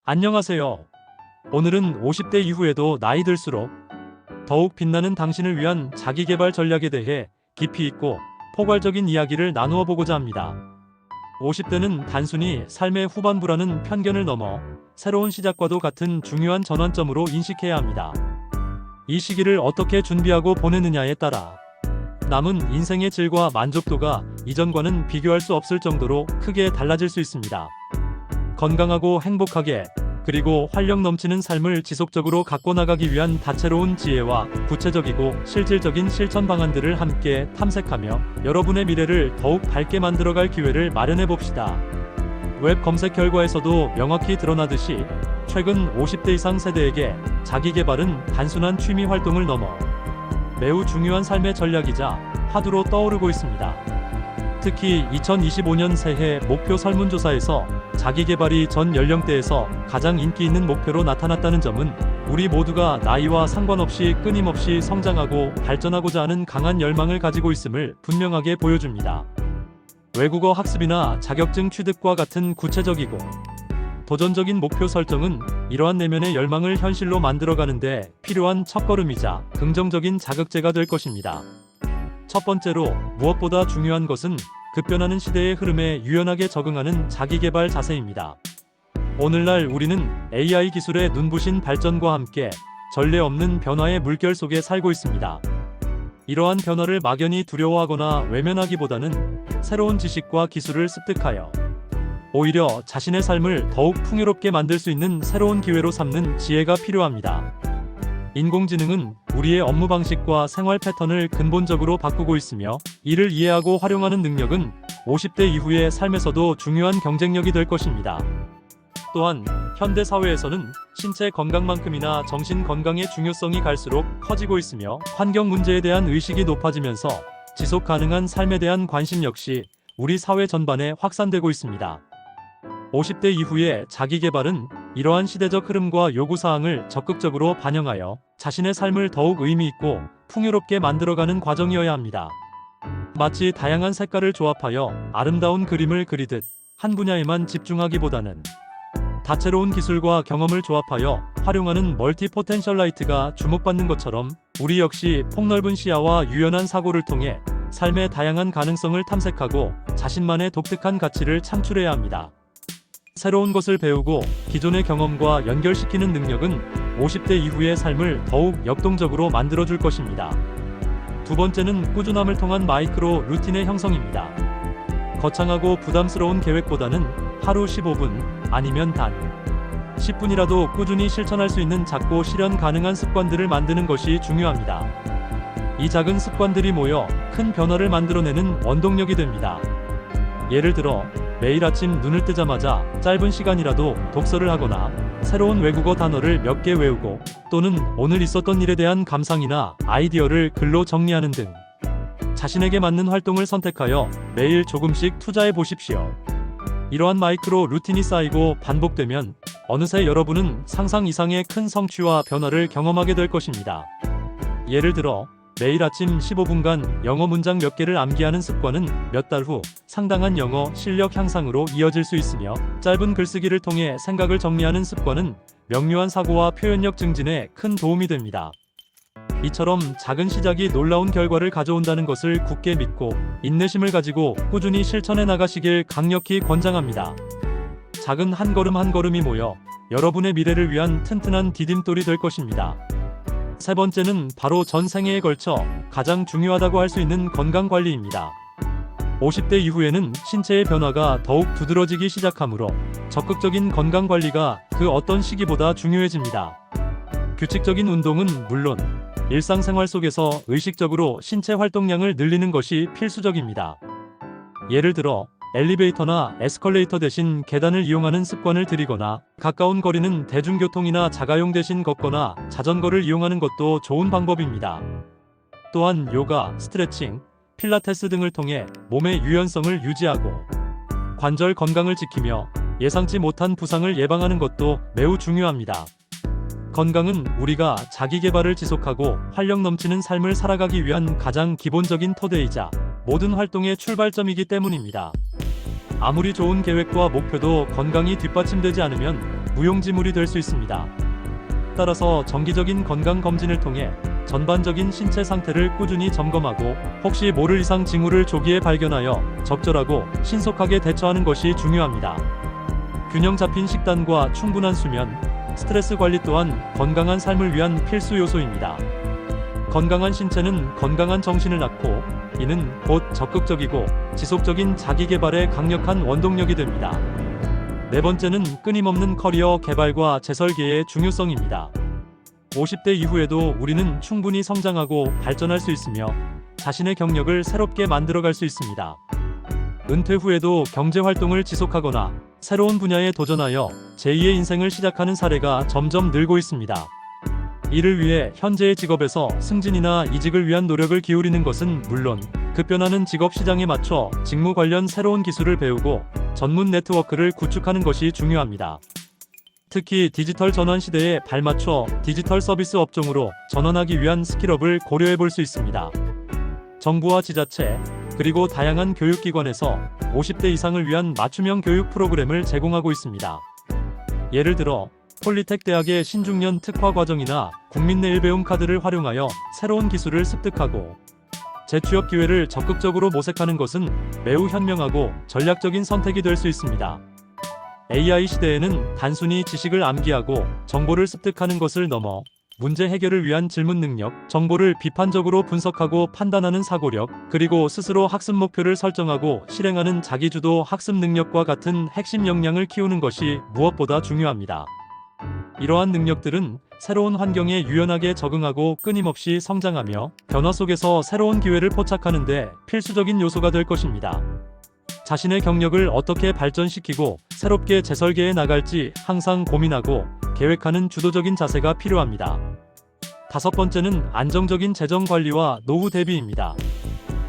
안녕하세요. 오늘은 50대 이후에도 나이 들수록 더욱 빛나는 당신을 위한 자기계발 전략에 대해 깊이 있고 포괄적인 이야기를 나누어 보고자 합니다. 50대는 단순히 삶의 후반부라는 편견을 넘어 새로운 시작과도 같은 중요한 전환점으로 인식해야 합니다. 이 시기를 어떻게 준비하고 보내느냐에 따라 남은 인생의 질과 만족도가 이전과는 비교할 수 없을 정도로 크게 달라질 수 있습니다. 건강하고 행복하게 그리고 활력 넘치는 삶을 지속적으로 갖고 나가기 위한 다채로운 지혜와 구체적이고 실질적인 실천 방안들을 함께 탐색하며 여러분의 미래를 더욱 밝게 만들어갈 기회를 마련해 봅시다. 웹 검색 결과에서도 명확히 드러나듯이 최근 50대 이상 세대에게 자기계발은 단순한 취미 활동을 넘어 매우 중요한 삶의 전략이자 화두로 떠오르고 있습니다. 특히 2025년 새해 목표 설문조사에서 자기계발이 전 연령대에서 가장 인기 있는 목표로 나타났다는 점은 우리 모두가 나이와 상관없이 끊임없이 성장하고 발전하고자 하는 강한 열망을 가지고 있음을 분명하게 보여줍니다. 외국어 학습이나 자격증 취득과 같은 구체적이고 도전적인 목표 설정은 이러한 내면의 열망을 현실로 만들어가는데 필요한 첫걸음이자 긍정적인 자극제가 될 것입니다. 첫 번째로 무엇보다 중요한 것은 급변하는 시대의 흐름에 유연하게 적응하는 자기계발 자세입니다. 오늘날 우리는 AI 기술의 눈부신 발전과 함께 전례 없는 변화의 물결 속에 살고 있습니다. 이러한 변화를 막연히 두려워하거나 외면하기보다는 새로운 지식과 기술을 습득하여 오히려 자신의 삶을 더욱 풍요롭게 만들 수 있는 새로운 기회로 삼는 지혜가 필요합니다. 인공지능은 우리의 업무 방식과 생활 패턴을 근본적으로 바꾸고 있으며 이를 이해하고 활용하는 능력은 50대 이후의 삶에서도 중요한 경쟁력이 될 것입니다. 또한 현대 사회에서는 신체 건강만큼이나 정신 건강의 중요성이 갈수록 커지고 있으며 환경 문제에 대한 의식이 높아지면서 지속 가능한 삶에 대한 관심 역시 우리 사회 전반에 확산되고 있습니다. 50대 이후의 자기계발은 이러한 시대적 흐름과 요구사항을 적극적으로 반영하여 자신의 삶을 더욱 의미있고 풍요롭게 만들어가는 과정이어야 합니다. 마치 다양한 색깔을 조합하여 아름다운 그림을 그리듯 한 분야에만 집중하기보다는 다채로운 기술과 경험을 조합하여 활용하는 멀티 포텐셜라이트가 주목받는 것처럼 우리 역시 폭넓은 시야와 유연한 사고를 통해 삶의 다양한 가능성을 탐색하고 자신만의 독특한 가치를 창출해야 합니다. 새로운 것을 배우고 기존의 경험과 연결시키는 능력은 50대 이후의 삶을 더욱 역동적으로 만들어줄 것입니다. 두 번째는 꾸준함을 통한 마이크로 루틴의 형성입니다. 거창하고 부담스러운 계획보다는 하루 15분 아니면 단 10분이라도 꾸준히 실천할 수 있는 작고 실현 가능한 습관들을 만드는 것이 중요합니다. 이 작은 습관들이 모여 큰 변화를 만들어내는 원동력이 됩니다. 예를 들어 매일 아침 눈을 뜨자마자 짧은 시간이라도 독서를 하거나 새로운 외국어 단어를 몇 개 외우고 또는 오늘 있었던 일에 대한 감상이나 아이디어를 글로 정리하는 등 자신에게 맞는 활동을 선택하여 매일 조금씩 투자해 보십시오. 이러한 마이크로 루틴이 쌓이고 반복되면 어느새 여러분은 상상 이상의 큰 성취와 변화를 경험하게 될 것입니다. 예를 들어 매일 아침 15분간 영어 문장 몇 개를 암기하는 습관은 몇 달 후 상당한 영어 실력 향상으로 이어질 수 있으며 짧은 글쓰기를 통해 생각을 정리하는 습관은 명료한 사고와 표현력 증진에 큰 도움이 됩니다. 이처럼 작은 시작이 놀라운 결과를 가져온다는 것을 굳게 믿고 인내심을 가지고 꾸준히 실천해 나가시길 강력히 권장합니다. 작은 한 걸음 한 걸음이 모여 여러분의 미래를 위한 튼튼한 디딤돌이 될 것입니다. 세 번째는 바로 전 생애에 걸쳐 가장 중요하다고 할 수 있는 건강관리입니다. 50대 이후에는 신체의 변화가 더욱 두드러지기 시작하므로 적극적인 건강관리가 그 어떤 시기보다 중요해집니다. 규칙적인 운동은 물론 일상생활 속에서 의식적으로 신체 활동량을 늘리는 것이 필수적입니다. 예를 들어 엘리베이터나 에스컬레이터 대신 계단을 이용하는 습관을 들이거나 가까운 거리는 대중교통이나 자가용 대신 걷거나 자전거를 이용하는 것도 좋은 방법입니다. 또한 요가, 스트레칭, 필라테스 등을 통해 몸의 유연성을 유지하고 관절 건강을 지키며 예상치 못한 부상을 예방하는 것도 매우 중요합니다. 건강은 우리가 자기계발을 지속하고 활력 넘치는 삶을 살아가기 위한 가장 기본적인 토대이자 모든 활동의 출발점이기 때문입니다. 아무리 좋은 계획과 목표도 건강이 뒷받침되지 않으면 무용지물이 될 수 있습니다. 따라서 정기적인 건강검진을 통해 전반적인 신체 상태를 꾸준히 점검하고 혹시 모를 이상 징후를 조기에 발견하여 적절하고 신속하게 대처하는 것이 중요합니다. 균형 잡힌 식단과 충분한 수면, 스트레스 관리 또한 건강한 삶을 위한 필수 요소입니다. 건강한 신체는 건강한 정신을 낳고 이는 곧 적극적이고 지속적인 자기개발의 강력한 원동력이 됩니다. 네 번째는 끊임없는 커리어 개발과 재설계의 중요성입니다. 50대 이후에도 우리는 충분히 성장하고 발전할 수 있으며 자신의 경력을 새롭게 만들어갈 수 있습니다. 은퇴 후에도 경제활동을 지속하거나 새로운 분야에 도전하여 제2의 인생을 시작하는 사례가 점점 늘고 있습니다. 이를 위해 현재의 직업에서 승진이나 이직을 위한 노력을 기울이는 것은 물론 급변하는 직업 시장에 맞춰 직무 관련 새로운 기술을 배우고 전문 네트워크를 구축하는 것이 중요합니다. 특히 디지털 전환 시대에 발맞춰 디지털 서비스 업종으로 전환하기 위한 스킬업을 고려해 볼 수 있습니다. 정부와 지자체, 그리고 다양한 교육기관에서 50대 이상을 위한 맞춤형 교육 프로그램을 제공하고 있습니다. 예를 들어 폴리텍 대학의 신중년 특화 과정이나 국민내일 배움 카드를 활용하여 새로운 기술을 습득하고 재취업 기회를 적극적으로 모색하는 것은 매우 현명하고 전략적인 선택이 될 수 있습니다. AI 시대에는 단순히 지식을 암기하고 정보를 습득하는 것을 넘어 문제 해결을 위한 질문 능력, 정보를 비판적으로 분석하고 판단하는 사고력, 그리고 스스로 학습 목표를 설정하고 실행하는 자기주도 학습 능력과 같은 핵심 역량을 키우는 것이 무엇보다 중요합니다. 이러한 능력들은 새로운 환경에 유연하게 적응하고 끊임없이 성장하며 변화 속에서 새로운 기회를 포착하는 데 필수적인 요소가 될 것입니다. 자신의 경력을 어떻게 발전시키고 새롭게 재설계해 나갈지 항상 고민하고 계획하는 주도적인 자세가 필요합니다. 다섯 번째는 안정적인 재정 관리와 노후 대비입니다.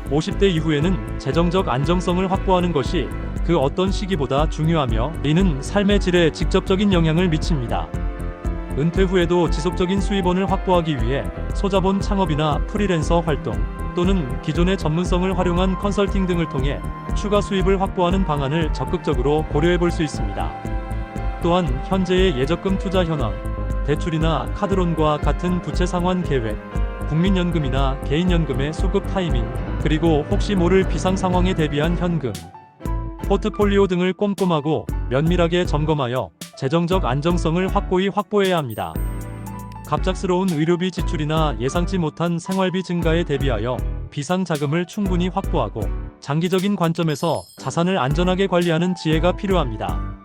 50대 이후에는 재정적 안정성을 확보하는 것이 그 어떤 시기보다 중요하며 이는 삶의 질에 직접적인 영향을 미칩니다. 은퇴 후에도 지속적인 수입원을 확보하기 위해 소자본 창업이나 프리랜서 활동 또는 기존의 전문성을 활용한 컨설팅 등을 통해 추가 수입을 확보하는 방안을 적극적으로 고려해 볼 수 있습니다. 또한 현재의 예적금 투자 현황, 대출이나 카드론과 같은 부채 상환 계획, 국민연금이나 개인연금의 수급 타이밍, 그리고 혹시 모를 비상 상황에 대비한 현금, 포트폴리오 등을 꼼꼼하고 면밀하게 점검하여 재정적 안정성을 확고히 확보해야 합니다. 갑작스러운 의료비 지출이나 예상치 못한 생활비 증가에 대비하여 비상 자금을 충분히 확보하고 장기적인 관점에서 자산을 안전하게 관리하는 지혜가 필요합니다.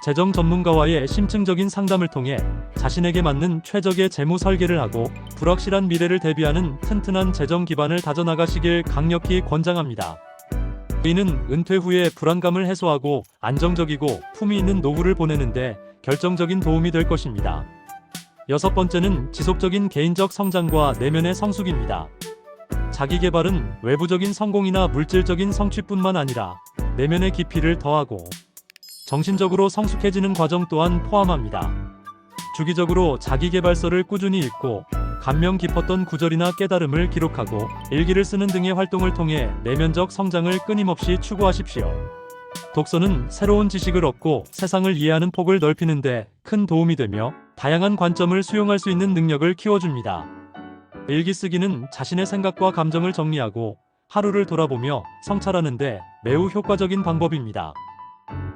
재정 전문가와의 심층적인 상담을 통해 자신에게 맞는 최적의 재무 설계를 하고 불확실한 미래를 대비하는 튼튼한 재정 기반을 다져나가시길 강력히 권장합니다. 이는 은퇴 후에 불안감을 해소하고 안정적이고 품위 있는 노후를 보내는데 결정적인 도움이 될 것입니다. 여섯 번째는 지속적인 개인적 성장과 내면의 성숙입니다. 자기 개발은 외부적인 성공이나 물질적인 성취뿐만 아니라 내면의 깊이를 더하고 정신적으로 성숙해지는 과정 또한 포함합니다. 주기적으로 자기 개발서를 꾸준히 읽고 감명 깊었던 구절이나 깨달음을 기록하고 일기를 쓰는 등의 활동을 통해 내면적 성장을 끊임없이 추구하십시오. 독서는 새로운 지식을 얻고 세상을 이해하는 폭을 넓히는 데 큰 도움이 되며 다양한 관점을 수용할 수 있는 능력을 키워줍니다. 일기 쓰기는 자신의 생각과 감정을 정리하고 하루를 돌아보며 성찰하는 데 매우 효과적인 방법입니다.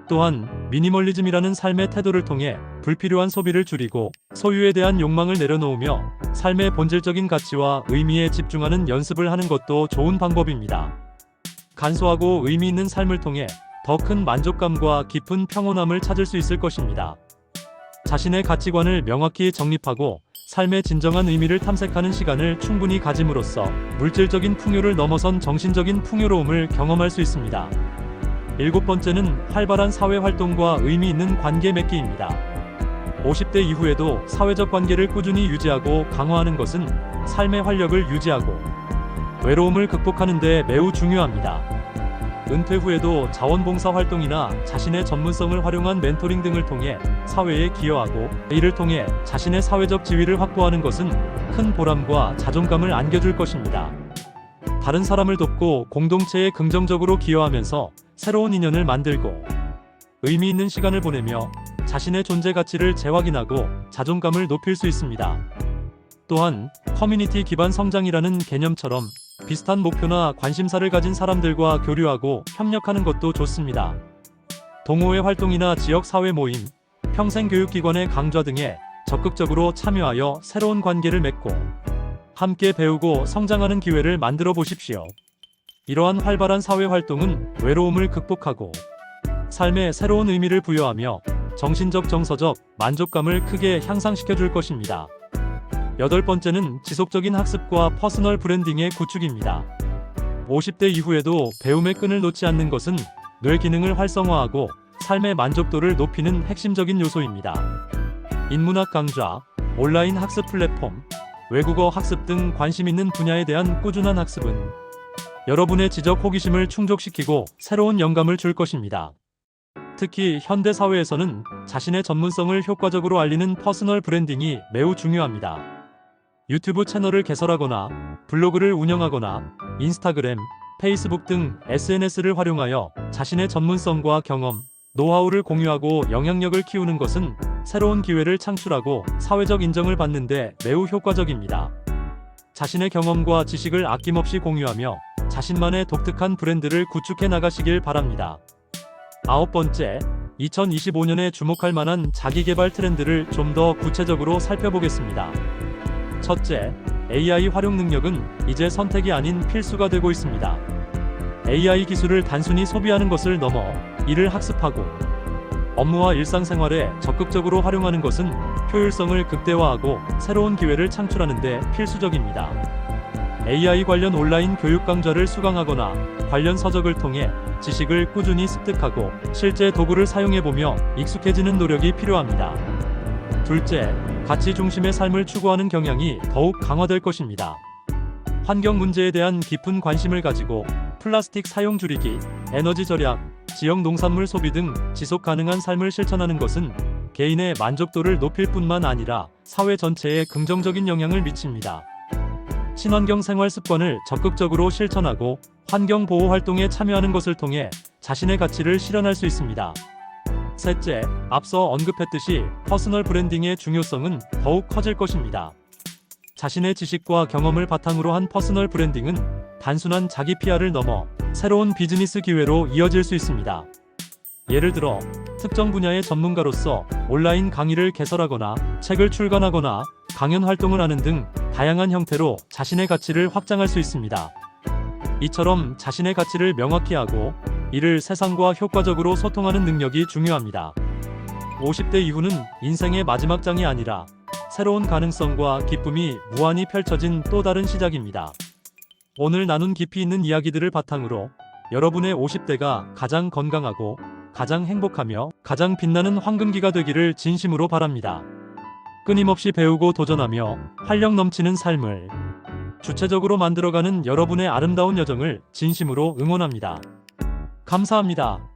또한 미니멀리즘이라는 삶의 태도를 통해 불필요한 소비를 줄이고 소유에 대한 욕망을 내려놓으며 삶의 본질적인 가치와 의미에 집중하는 연습을 하는 것도 좋은 방법입니다. 간소하고 의미 있는 삶을 통해 더 큰 만족감과 깊은 평온함을 찾을 수 있을 것입니다. 자신의 가치관을 명확히 정립하고 삶의 진정한 의미를 탐색하는 시간을 충분히 가짐으로써 물질적인 풍요를 넘어선 정신적인 풍요로움을 경험할 수 있습니다. 일곱 번째는 활발한 사회활동과 의미 있는 관계 맺기입니다. 50대 이후에도 사회적 관계를 꾸준히 유지하고 강화하는 것은 삶의 활력을 유지하고 외로움을 극복하는 데 매우 중요합니다. 은퇴 후에도 자원봉사 활동이나 자신의 전문성을 활용한 멘토링 등을 통해 사회에 기여하고 이를 통해 자신의 사회적 지위를 확보하는 것은 큰 보람과 자존감을 안겨줄 것입니다. 다른 사람을 돕고 공동체에 긍정적으로 기여하면서 새로운 인연을 만들고 의미 있는 시간을 보내며 자신의 존재 가치를 재확인하고 자존감을 높일 수 있습니다. 또한 커뮤니티 기반 성장이라는 개념처럼 비슷한 목표나 관심사를 가진 사람들과 교류하고 협력하는 것도 좋습니다. 동호회 활동이나 지역 사회 모임, 평생교육기관의 강좌 등에 적극적으로 참여하여 새로운 관계를 맺고 함께 배우고 성장하는 기회를 만들어 보십시오. 이러한 활발한 사회 활동은 외로움을 극복하고 삶에 새로운 의미를 부여하며 정신적 정서적 만족감을 크게 향상시켜 줄 것입니다. 8번째는 지속적인 학습과 퍼스널 브랜딩의 구축입니다. 50대 이후에도 배움의 끈을 놓지 않는 것은 뇌 기능을 활성화하고 삶의 만족도를 높이는 핵심적인 요소입니다. 인문학 강좌, 온라인 학습 플랫폼, 외국어 학습 등 관심 있는 분야에 대한 꾸준한 학습은 여러분의 지적 호기심을 충족시키고 새로운 영감을 줄 것입니다. 특히 현대 사회에서는 자신의 전문성을 효과적으로 알리는 퍼스널 브랜딩이 매우 중요합니다. 유튜브 채널을 개설하거나 블로그를 운영하거나 인스타그램, 페이스북 등 SNS를 활용하여 자신의 전문성과 경험, 노하우를 공유하고 영향력을 키우는 것은 새로운 기회를 창출하고 사회적 인정을 받는 데 매우 효과적입니다. 자신의 경험과 지식을 아낌없이 공유하며 자신만의 독특한 브랜드를 구축해 나가시길 바랍니다. 9번째, 2025년에 주목할 만한 자기개발 트렌드를 좀 더 구체적으로 살펴보겠습니다. 첫째, AI 활용 능력은 이제 선택이 아닌 필수가 되고 있습니다. AI 기술을 단순히 소비하는 것을 넘어 이를 학습하고 업무와 일상생활에 적극적으로 활용하는 것은 효율성을 극대화하고 새로운 기회를 창출하는 데 필수적입니다. AI 관련 온라인 교육 강좌를 수강하거나 관련 서적을 통해 지식을 꾸준히 습득하고 실제 도구를 사용해보며 익숙해지는 노력이 필요합니다. 둘째, 가치 중심의 삶을 추구하는 경향이 더욱 강화될 것입니다. 환경 문제에 대한 깊은 관심을 가지고 플라스틱 사용 줄이기, 에너지 절약, 지역 농산물 소비 등 지속 가능한 삶을 실천하는 것은 개인의 만족도를 높일 뿐만 아니라 사회 전체에 긍정적인 영향을 미칩니다. 친환경 생활 습관을 적극적으로 실천하고 환경 보호 활동에 참여하는 것을 통해 자신의 가치를 실현할 수 있습니다. 셋째, 앞서 언급했듯이 퍼스널 브랜딩의 중요성은 더욱 커질 것입니다. 자신의 지식과 경험을 바탕으로 한 퍼스널 브랜딩은 단순한 자기 PR을 넘어 새로운 비즈니스 기회로 이어질 수 있습니다. 예를 들어 특정 분야의 전문가로서 온라인 강의를 개설하거나 책을 출간하거나 강연 활동을 하는 등 다양한 형태로 자신의 가치를 확장할 수 있습니다. 이처럼 자신의 가치를 명확히 하고 이를 세상과 효과적으로 소통하는 능력이 중요합니다. 50대 이후는 인생의 마지막 장이 아니라 새로운 가능성과 기쁨이 무한히 펼쳐진 또 다른 시작입니다. 오늘 나눈 깊이 있는 이야기들을 바탕으로 여러분의 50대가 가장 건강하고 가장 행복하며 가장 빛나는 황금기가 되기를 진심으로 바랍니다. 끊임없이 배우고 도전하며 활력 넘치는 삶을 주체적으로 만들어가는 여러분의 아름다운 여정을 진심으로 응원합니다. 감사합니다.